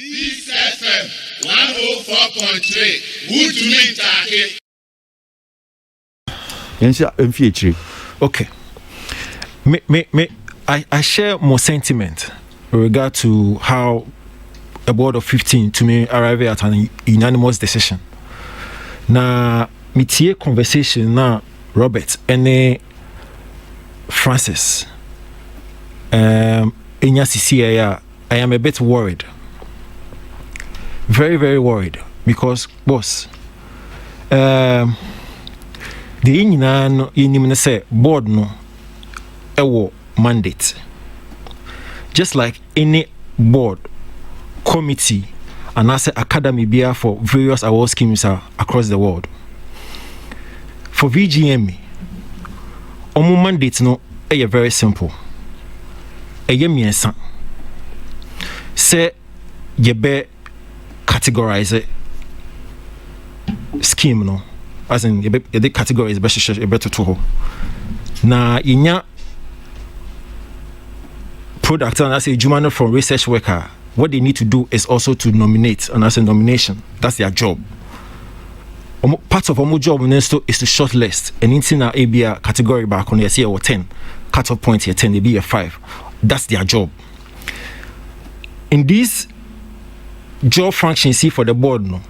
Peace FM 104.3. Who to me take? Okay. I share more sentiment with regard to how a board of 15 to me arrive at an unanimous decision. Now, me tie conversation now, Robert and Francis. I am a bit worried. Very, very worried because, boss, the Union say board no mandate. Just like any board, committee, and as academy beer for various award schemes across the world. For VGMA, omu mandate no very simple. Miensa. Say yebe categorize scheme no. As in yebe categorize better to ho. Na inya product and I say jumano from research worker. What they need to do is also to nominate, and as a nomination, that's their job. Part of our job is to shortlist and in our ABA category back on the year or 10 cut-off point here 10 they be a 5. That's their job. In this job function see for the board no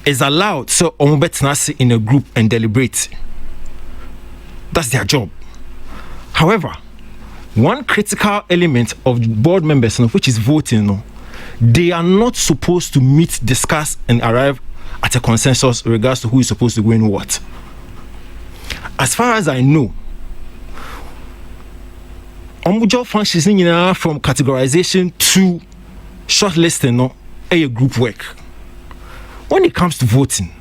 is allowed so in a group and deliberate. That's their job. However, one critical element of board members which is voting no, they are not supposed to meet, discuss, and arrive at a consensus in regards to who is supposed to win what. As far as I know, job functions from categorization to shortlisting, no, a group work. When it comes to voting,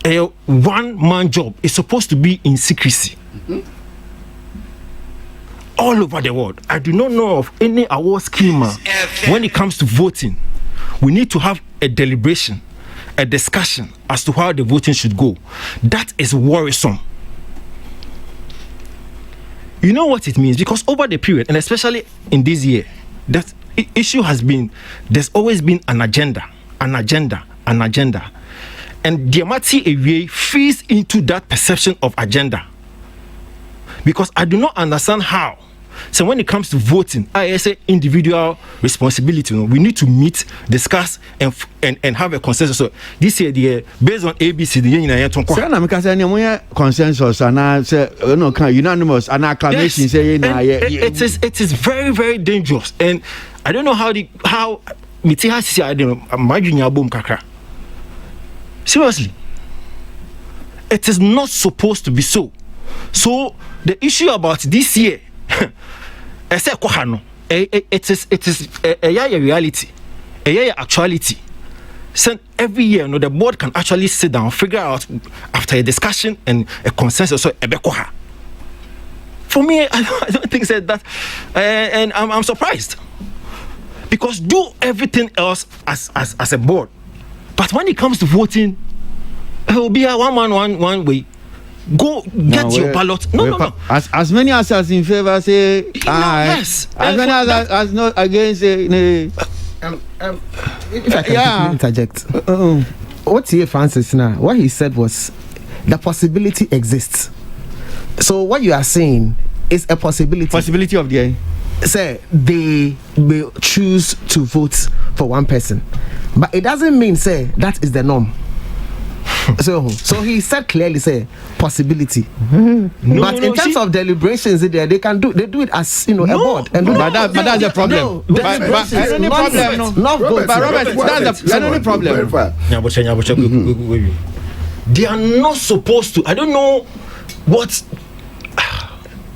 a one-man job is supposed to be in secrecy. Mm-hmm. All over the world. I do not know of any award scheme when it comes to voting. We need to have a deliberation, a discussion as to how the voting should go. That is worrisome. You know what it means? Because over the period, and especially in this year, that issue has been, there's always been an agenda. And the Amati Ewie feeds into that perception of agenda. Because I do not understand how. So when it comes to voting, I say individual responsibility. We need to meet, discuss, and have a consensus. So this year, based on ABC, the union consensus and unanimous and acclamation. It is very, very dangerous, and I don't know how seriously, it is not supposed to be so. So the issue about this year, it is a reality, a actuality. So every year, the board can actually sit down, figure out after a discussion and a consensus. So for me, I don't think that, and I'm surprised because do everything else as a board, but when it comes to voting, it will be a one way. Go get your ballot. No. As many as in favor say yes. As many as not against say if I can interject. What he Francis now? What he said was the possibility exists. So what you are saying is a possibility. Possibility of the say they will choose to vote for one person, but it doesn't mean say that is the norm. So he said clearly, say possibility. No, but in terms of deliberations, they do it as a board. And but that's the problem. But only problem, not vote. But Robert, that's the only problem. They are not supposed to. I don't know what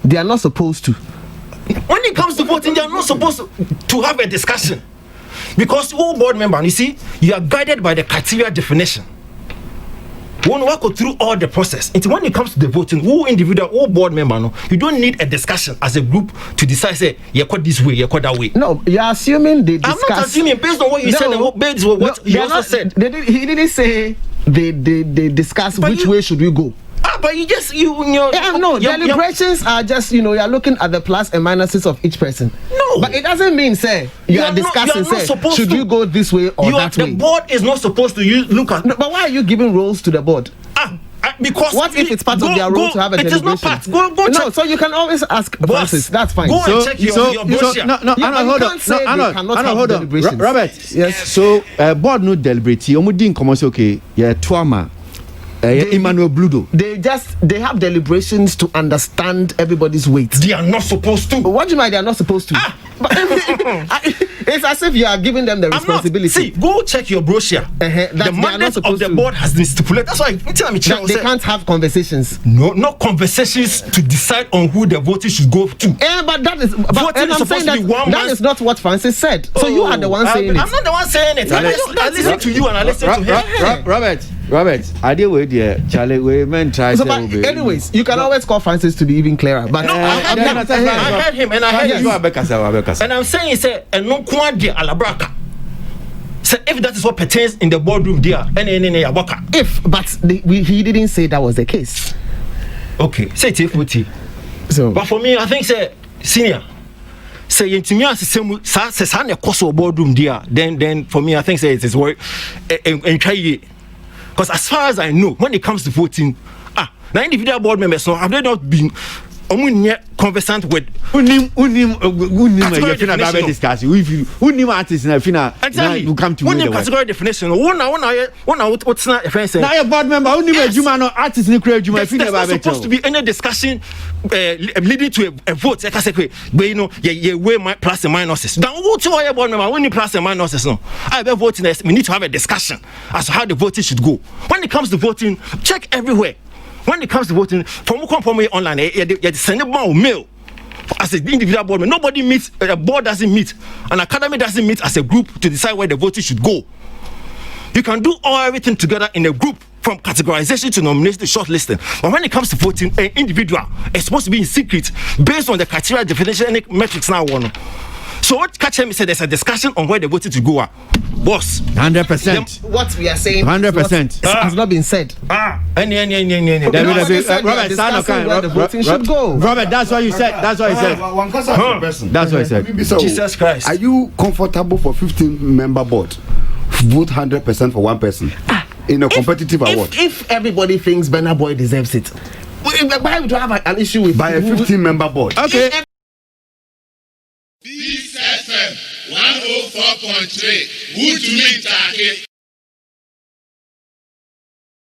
they are not supposed to. When it comes to voting, they are not supposed to have a discussion because all board members, you see, you are guided by the criteria definition. When we go through all the process, when it comes to the voting, who individual, who board member, no, you don't need a discussion as a group to decide, say, you got this way, you got that way. No, you're assuming they discuss. I'm not assuming based on what you said and based on what you also said. He didn't say they discuss but which way should we go. but you know. No, deliberations are just, you are looking at the plus and minuses of each person. No. But it doesn't mean, say, you are discussing, should you go this way or that way? The board is not supposed to look at. No, but why are you giving roles to the board? Because what if it's part of their role to have a deliberation? It is not part. Go check. So you can always ask Francis. That's fine. Go and check your brochure. Hold on. Robert. Yes. So board no deliberate. Omudin come say okay. Yeah, Tuama. Emmanuel Bludo. They have deliberations to understand everybody's weight. They are not supposed to. What do you mean they are not supposed to? It's as if you are giving them the responsibility. See, go check your brochure. The mandate of the board has been stipulated. That's why they can't have conversations. No, not conversations to decide on who the voting should go to. But that is voting is supposed to be one. That is not what Francis said. So you are the one saying it. I'm not the one saying it. I listen to you and I listen to him. Robert, I deal with the Charlie. We men try. So, but anyways, you can always call Francis to be even clearer. But I heard him, and I heard you. And I'm saying, say, and no quantity alabraka. So if that is what pertains in the boardroom, there, he didn't say that was the case. Okay, say it. So, but for me, I think say senior. Say intimi as say na course boardroom there. Then for me, I think say it is work and try. Because as far as I know, when it comes to voting, now individual board members, so have they not been conversant with unim discussion if you unim artist na fina exactly you come to unim category definition what's not offense now your board member unim ejuma no artist ni create ejuma fina ba better supposed to be any discussion leading to a vote like I say but you know you weigh my plus and minuses now what to your board member unim plus and minuses no I be voting we need to have a discussion as to how the voting should go when it comes to voting check everywhere. When it comes to voting, from online, you send a mail as an individual board member. Nobody meets, a board doesn't meet, an academy doesn't meet as a group to decide where the voting should go. You can do everything together in a group, from categorization to nomination to shortlisting. But when it comes to voting, an individual is supposed to be in secret based on the criteria definition and metrics now. So what catch him said there's a discussion on where the voting to go. Boss, 100%. What we are saying, 100% has not been said. Robert, should go. Robert, that's what you said. That's what I said. That's what I said. Jesus Christ. Are you comfortable for 15-member board? Vote 100% for one person in a competitive award. If everybody thinks Burna Boy deserves it, why would you have an issue with by a 15-member board? Okay. Peace FM 104.3. Who to meet